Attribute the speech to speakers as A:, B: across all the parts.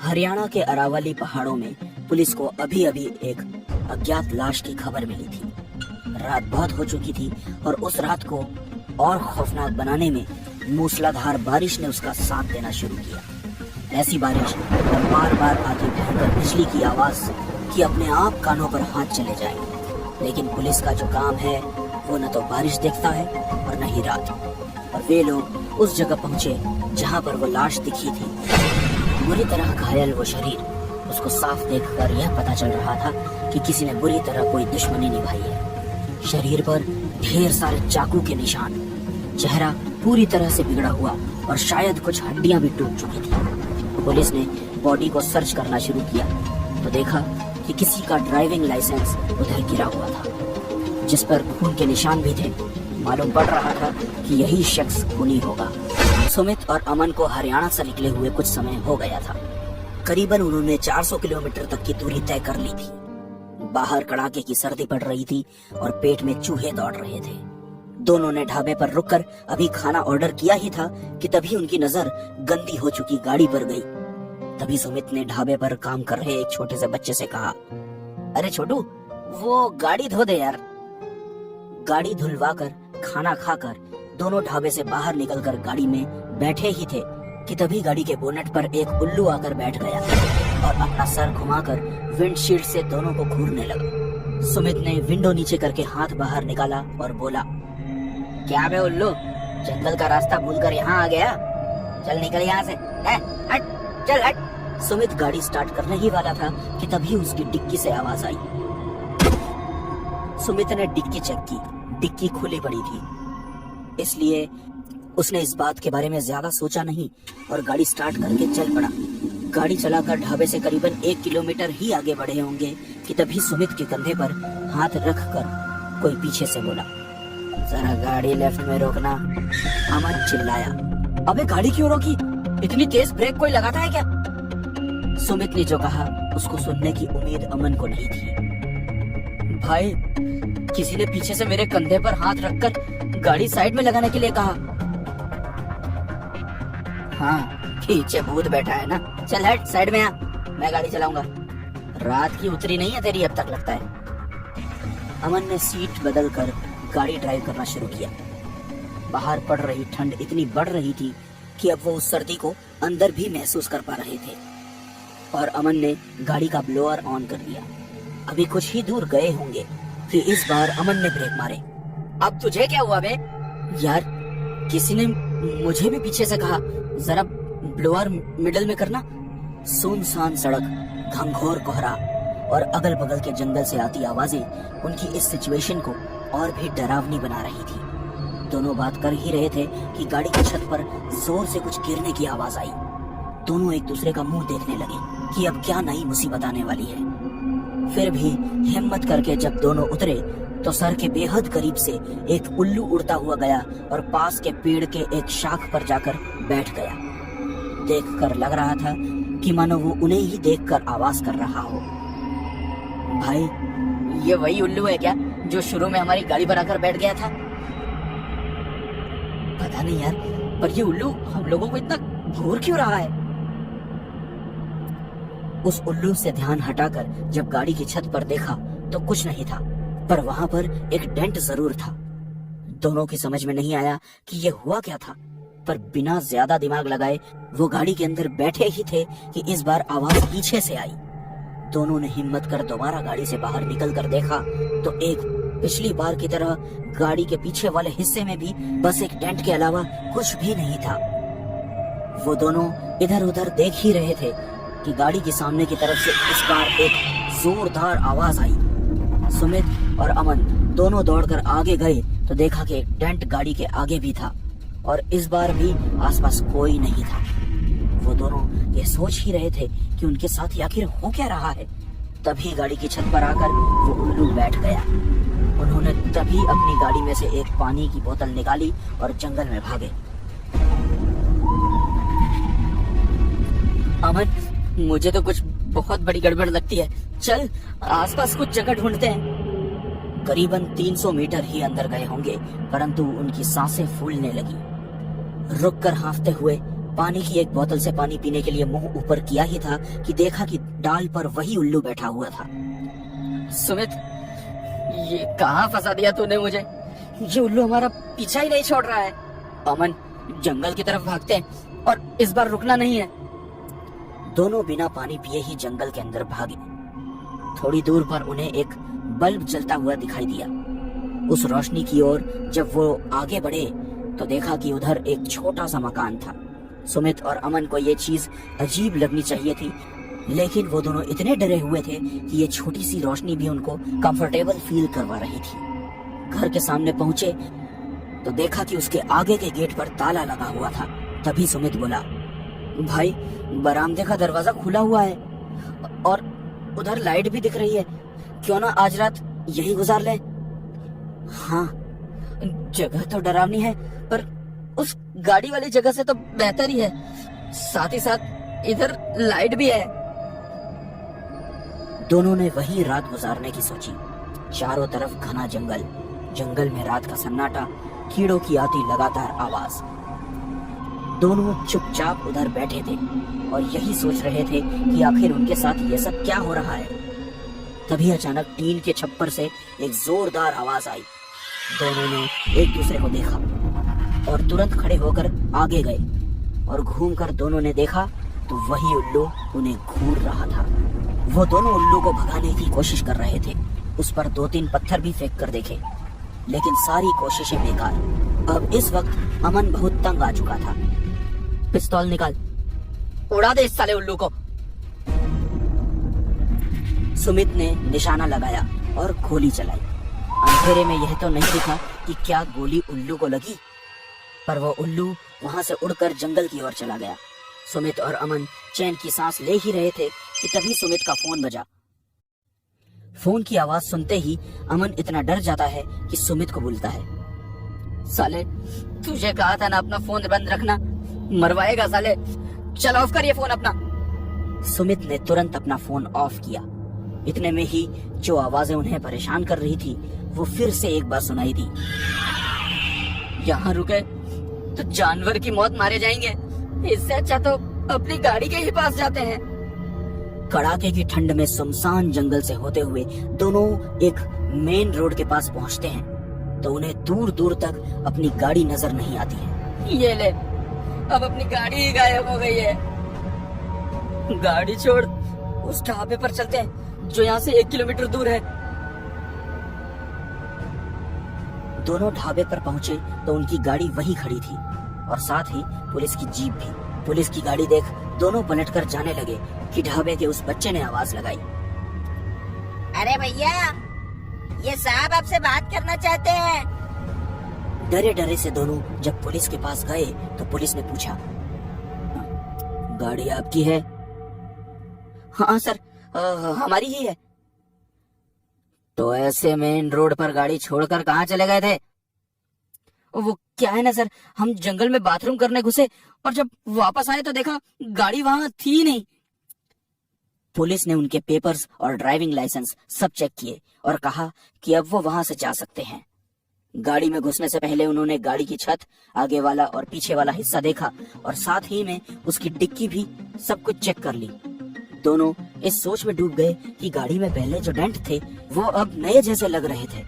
A: हरियाणा के अरावली पहाड़ों में पुलिस को अभी अभी एक अज्ञात लाश की खबर मिली थी। रात बहुत हो चुकी थी और उस रात को और खौफनाक बनाने में मूसलाधार बारिश ने उसका साथ देना शुरू किया। ऐसी बारिश और बार बार आती भयंकर बिजली की आवाज कि अपने आप कानों पर हाथ चले जाए। लेकिन पुलिस का जो काम है वो न तो बारिश देखता है और न ही रात। और वे लोग उस जगह पहुंचे जहां पर वो लाश दिखी थी। बुरी तरह घायल वो शरीर, उसको साफ देखकर यह पता चल रहा था कि किसी ने बुरी तरह कोई दुश्मनी निभाई है। शरीर पर ढेर सारे चाकू के निशान, चेहरा पूरी तरह से बिगड़ा हुआ और शायद कुछ हड्डियां भी टूट चुकी थी। पुलिस ने बॉडी को सर्च करना शुरू किया तो देखा कि किसी का ड्राइविंग लाइसेंस उधर गिरा हुआ था, जिस पर खून के निशान भी थे। मालूम पड़ रहा था कि यही शख्स खूनी होगा। सुमित और अमन को हरियाणा से निकले हुए कुछ समय हो गया था। करीबन उन्होंने 400 किलोमीटर तक की दूरी तय कर ली थी। बाहर कड़ाके की सर्दी पड़ रही थी और पेट में चूहे दौड़ रहे थे। दोनों ने ढाबे पर रुककर अभी खाना ऑर्डर किया ही था कि तभी उनकी नजर गंदी हो चुकी गाड़ी पर गई। तभी सुमित ने ढाबे पर काम कर रहे एक छोटे से बच्चे से कहा, अरे छोटू, वो गाड़ी धो दे यार। गाड़ी धुलवाकर खाना खाकर दोनों ढाबे से बाहर निकलकर गाड़ी में बैठे ही थे कि तभी गाड़ी के बोनट पर एक उल्लू आकर बैठ गया और अपना सर घुमाकर विंडशील्ड से दोनों को घूरने लगा। सुमित ने विंडो नीचे करके हाथ बाहर निकाला और बोला, क्या बे उल्लू, जंगल का रास्ता भूलकर यहाँ आ गया? चल निकल यहाँ से, हट, चल हट। सुमित गाड़ी स्टार्ट करने ही वाला था कि तभी उसकी डिक्की से आवाज आई। सुमित ने डिक्की चेक की, डिक्की खुली पड़ी थी, इसलिए उसने इस बात के बारे में ज्यादा सोचा नहीं और गाड़ी स्टार्ट करके चल पड़ा। गाड़ी चलाकर ढाबे से करीबन 1 किलोमीटर ही आगे बढ़े होंगे कि तभी सुमित के कंधे पर हाथ रखकर कोई पीछे से बोला, जरा गाड़ी लेफ्ट में रोकना। अमन चिल्लाया, अबे गाड़ी क्यों रोकी? इतनी तेज ब्रेक कोई लगाता है क्या? सुमित ने जो कहा उसको सुनने की उम्मीद अमन को नहीं थी। भाई, किसी ने पीछे से मेरे कंधे पर हाथ रखकर गाड़ी साइड में लगाने के लिए कहा। हाँ, पीछे भूत बैठा है ना। चल हट, साइड में आ, मैं गाड़ी चलाऊंगा। रात की उतरी नहीं है तेरी अब तक लगता है। अमन ने सीट बदलकर गाड़ी ड्राइव करना शुरू किया। बाहर पड़ रही ठंड इतनी बढ़ रही थी कि अब वो उस सर्दी को अंदर भी महसूस कर पा रहे थे। और अमन ने गाड़ी का ब्लोअर ऑन कर दिया। अभी कुछ ही दूर गए होंगे कि इस बार अमन ने ब्रेक मारे। अब तुझे क्या हुआ बे? यार, किसी ने मुझे भी पीछे से कहा, जरा ब्लोअर मिडल में करना। सुनसान सड़क, घंघोर कोहरा और अगल बगल के जंगल से आती आवाजें उनकी इस सिचुएशन को और भी डरावनी बना रही थी। दोनों बात कर ही रहे थे कि गाड़ी की छत पर जोर से कुछ गिरने की आवाज आई। दोनों एक दूसरे का मुंह देखने लगे कि अब क्या नई मुसीबत आने वाली है। फिर भी हिम्मत करके जब दोनों उतरे तो सर के बेहद करीब से एक उल्लू उड़ता हुआ गया और पास के पेड़ के एक शाख पर जाकर बैठ गया। देखकर लग रहा था कि मानो वो उन्हें ही देखकर आवाज कर रहा हो। भाई, ये वही उल्लू है क्या जो शुरू में हमारी गाड़ी पर आकर बैठ गया था? पता नहीं यार, पर ये उल्लू हम लोगों को इतना घूर क्यों रहा है? उस उल्लू से ध्यान हटाकर जब गाड़ी की छत पर देखा तो कुछ नहीं था, पर वहां पर एक डेंट जरूर था। दोनों की समझ में नहीं आया कि ये हुआ क्या था, पर बिना ज्यादा दिमाग लगाए वो गाड़ी के अंदर बैठे ही थे कि इस बार आवाज पीछे से आई। दोनों ने हिम्मत कर दोबारा गाड़ी से बाहर निकल कर देखा तो एक पिछली बार की तरह गाड़ी के पीछे वाले हिस्से में भी बस एक डेंट के अलावा कुछ भी नहीं था। वो दोनों इधर उधर देख ही रहे थे कि गाड़ी के सामने की तरफ से इस बार एक जोरदार आवाज आई। सुमित और अमन दोनों दौड़कर आगे गए तो देखा कि एक डेंट गाड़ी के आगे भी था और इस बार भी आसपास कोई नहीं था। वो दोनों ये सोच ही रहे थे कि उनके साथ आखिर हो क्या रहा है। तभी गाड़ी की छत पर आकर वो उल्लू बैठ गया। उन्होंने तभी अपनी गाड़ी में से एक पानी की बोतल निकाली और जंगल में भागे। अमन, मुझे तो कुछ बहुत बड़ी गड़बड़ लगती है, चल आसपास कुछ जगह ढूंढते हैं। करीबन 300 मीटर ही अंदर गए होंगे परंतु उनकी सांसें फूलने लगी। रुककर हांफते हुए पानी की एक बोतल से पानी पीने के लिए मुंह ऊपर किया ही था कि देखा कि डाल पर वही उल्लू बैठा हुआ था।
B: सुमित, ये कहाँ फंसा दिया तूने मुझे? ये उल्लू हमारा पीछा ही नहीं छोड़ रहा है। अमन, जंगल की तरफ भागते हैं और इस बार रुकना नहीं है।
A: दोनों बिना पानी पिए ही जंगल के अंदर भागे। थोड़ी दूर पर उन्हें एक बल्ब जलता हुआ दिखाई दिया। उस रोशनी की ओर जब वो आगे बढ़े तो देखा कि उधर एक छोटा सा मकान था। सुमित और अमन को ये चीज अजीब लगनी चाहिए थी, लेकिन वो दोनों इतने डरे हुए थे कि ये छोटी सी रोशनी भी उनको कंफर्टेबल फील करवा रही थी। घर के सामने पहुंचे तो देखा कि उसके आगे के गेट पर ताला लगा हुआ था। तभी सुमित बोला, भाई, बरामदे का दरवाजा खुला हुआ है और उधर लाइट भी दिख रही है, क्यों ना आज रात यही गुजार ले। हाँ, जगह तो डरावनी है, पर उस गाड़ी वाली जगह से तो बेहतर ही है। साथ ही साथ इधर लाइट भी है। दोनों ने वही रात गुजारने की सोची। चारों तरफ घना जंगल, जंगल में रात का सन्नाटा, कीड़ों की आती लगातार आवाज। दोनों चुपचाप उधर बैठे थे और यही सोच रहे थे कि आखिर उनके साथ ये सब क्या हो रहा है। तभी अचानक टीन के छप्पर से एक जोरदार आवाज आई। दोनों ने एक दूसरे को देखा और तुरंत खड़े होकर आगे गए और घूमकर दोनों ने देखा तो वही उल्लू उन्हें घूर रहा था। वो दोनों उल्लू को भगाने की कोशिश कर रहे थे। उस पर 2-3 पत्थर भी फेंक कर देखे, लेकिन सारी कोशिशें बेकार। अब इस वक्त अमन बहुत तंग आ चुका था। पिस्तौल निकाल,
B: उड़ा दे इस साले उल्लू को।
A: सुमित ने निशाना लगाया और गोली चलाई। अंधेरे में यह तो नहीं दिखा कि क्या गोली उल्लू को लगी, पर वो उल्लू वहां से उड़कर जंगल की ओर चला गया। सुमित और अमन चैन की सांस ले ही रहे थे कि तभी सुमित का फोन बजा। फोन की आवाज सुनते ही अमन इतना डर जाता है कि सुमित को बोलता है,
B: साले, तुझे कहा था ना अपना फोन बंद रखना, मरवाएगा साले। चल ऑफ कर ये फोन अपना।
A: सुमित ने तुरंत अपना फोन ऑफ किया। इतने में ही जो आवाजें उन्हें परेशान कर रही थी वो फिर से एक बार सुनाई दी।
B: यहाँ रुके तो जानवर की मौत मारे जाएंगे, इससे अच्छा तो अपनी गाड़ी के ही पास जाते हैं।
A: कड़ाके की ठंड में सुनसान जंगल से होते हुए दोनों एक मेन रोड के पास पहुंचते हैं तो उन्हें दूर दूर तक अपनी गाड़ी नजर नहीं आती है।
B: ये ले, अब अपनी गाड़ी ही गायब हो गई है। गाड़ी छोड़, उस ढाबे पर चलते हैं जो यहाँ से 1 किलोमीटर दूर है।
A: दोनों ढाबे पर पहुंचे तो उनकी गाड़ी वहीं खड़ी थी और साथ ही पुलिस की जीप भी। पुलिस की गाड़ी देख दोनों पलटकर जाने लगे कि ढाबे के उस बच्चे ने आवाज लगाई,
C: अरे भैया, ये साहब आपसे बात करना चाहते हैं।
A: डरे डरे से दोनों जब पुलिस के पास गए तो पुलिस ने पूछा, गाड़ी आपकी है?
B: हाँ सर, हमारी ही है।
A: तो ऐसे मेन रोड पर गाड़ी छोड़कर कहाँ चले गए थे?
B: वो क्या है ना सर, हम जंगल में बाथरूम करने घुसे और जब वापस आए तो देखा गाड़ी वहां थी नहीं।
A: पुलिस ने उनके पेपर्स और ड्राइविंग लाइसेंस सब चेक किए और कहा कि अब वो वहां से जा सकते हैं। गाड़ी में घुसने से पहले उन्होंने गाड़ी की छत, आगे वाला और पीछे वाला हिस्सा देखा और साथ ही में उसकी डिक्की भी सब कुछ चेक कर ली। दोनों इस सोच में डूब गए कि गाड़ी में पहले जो डेंट थे वो अब नए जैसे लग रहे थे।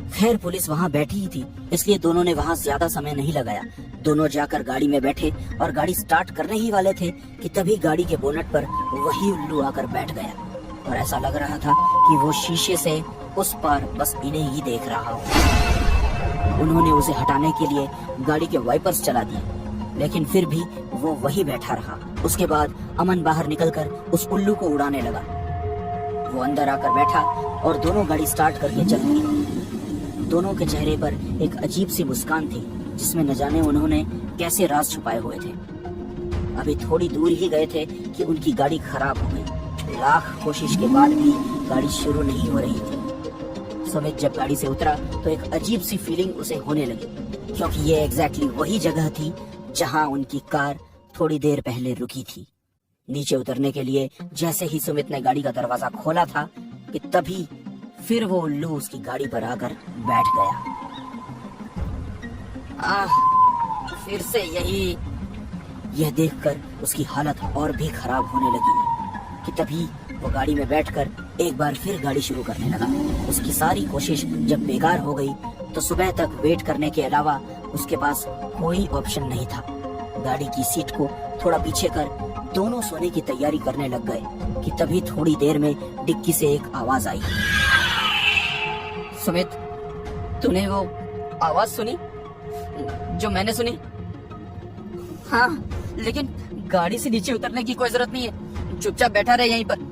A: खैर पुलिस वहां बैठी ही थी, इसलिए दोनों ने वहां ज्यादा समय नहीं लगाया। दोनों जाकर गाड़ी में बैठे और गाड़ी स्टार्ट करने ही वाले थे कि तभी गाड़ी के बोनट पर वही उल्लू आकर बैठ गया और ऐसा लग रहा था कि वो शीशे से उस पार बस इन्हें ही देख रहा हो। उन्होंने उसे हटाने के लिए गाड़ी के वाइपर्स चला दिए, लेकिन फिर भी वो वही बैठा रहा। उसके बाद अमन बाहर निकलकर उस उल्लू को उड़ाने लगा। वो अंदर आकर बैठा और दोनों गाड़ी स्टार्ट करके चल दिए। दोनों के चेहरे पर एक अजीब सी मुस्कान थी जिसमें न जाने उन्होंने कैसे राज छुपाए हुए थे। अभी थोड़ी दूर ही गए थे कि उनकी गाड़ी खराब हो गई। लाख कोशिश के बाद भी गाड़ी शुरू नहीं हो रही थी। सुमित जब गाड़ी से उतरा तो एक अजीब सी फीलिंग उसे होने लगी, क्योंकि ये एग्जैक्टली वही जगह थी जहां उनकी कार थोड़ी देर पहले रुकी थी। नीचे उतरने के लिए जैसे ही सुमित ने गाड़ी का दरवाजा खोला था कि तभी फिर वो उल्लू उसकी गाड़ी पर आकर बैठ गया।
B: फिर से यही
A: यह देखकर उसकी हालत और भी खराब होने लगी कि तभी वो गाड़ी में बैठकर एक बार फिर गाड़ी शुरू करने लगा। उसकी सारी कोशिश जब बेकार हो गई तो सुबह तक वेट करने के अलावा उसके पास कोई ऑप्शन नहीं था। गाड़ी की सीट को थोड़ा पीछे कर दोनों सोने की तैयारी करने लग गए कि तभी थोड़ी देर में डिक्की से एक आवाज आई।
B: सुमित, तूने वो आवाज सुनी जो मैंने सुनी? हाँ, लेकिन गाड़ी से नीचे उतरने की कोई जरूरत नहीं है, चुपचाप बैठा रहे यहीं पर।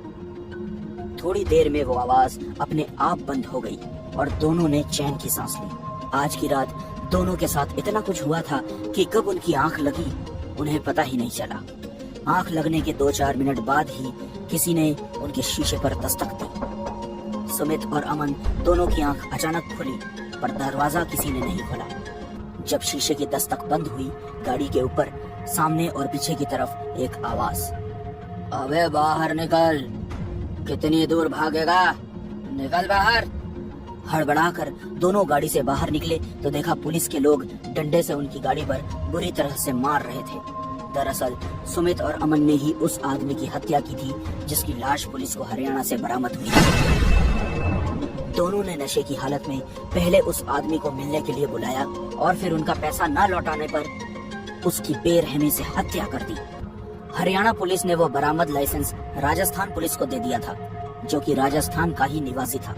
A: थोड़ी देर में वो आवाज अपने आप बंद हो गई और दोनों ने चैन की सांस ली। आज की रात दोनों के साथ इतना कुछ हुआ था कि कब उनकी आंख लगी उन्हें पता ही नहीं चला। आंख लगने के 2-4 मिनट बाद ही किसी ने उनके शीशे पर दस्तक दी। सुमित और अमन दोनों की आंख अचानक खुली पर दरवाजा किसी ने नहीं खोला। जब शीशे की दस्तक बंद हुई, गाड़ी के ऊपर सामने और पीछे की तरफ एक आवाज,
B: अबे बाहर निकल, कितनी दूर भागेगा, निकल बाहर।
A: हड़बड़ाकर दोनों गाड़ी से बाहर निकले तो देखा पुलिस के लोग डंडे से उनकी गाड़ी पर बुरी तरह से मार रहे थे। दरअसल सुमित और अमन ने ही उस आदमी की हत्या की थी जिसकी लाश पुलिस को हरियाणा से बरामद हुई। दोनों ने नशे की हालत में पहले उस आदमी को मिलने के लिए बुलाया और फिर उनका पैसा न लौटाने पर उसकी बेरहमी से हत्या कर दी। हरियाणा पुलिस ने वो बरामद लाइसेंस राजस्थान पुलिस को दे दिया था, जो कि राजस्थान का ही निवासी था।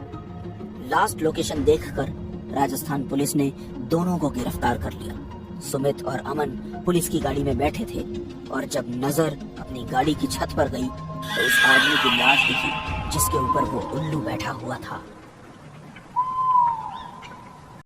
A: लास्ट लोकेशन देखकर राजस्थान पुलिस ने दोनों को गिरफ्तार कर लिया। सुमित और अमन पुलिस की गाड़ी में बैठे थे और जब नजर अपनी गाड़ी की छत पर गई तो उस आदमी की लाश दिखी जिसके ऊपर वो उल्लू बैठा हुआ था।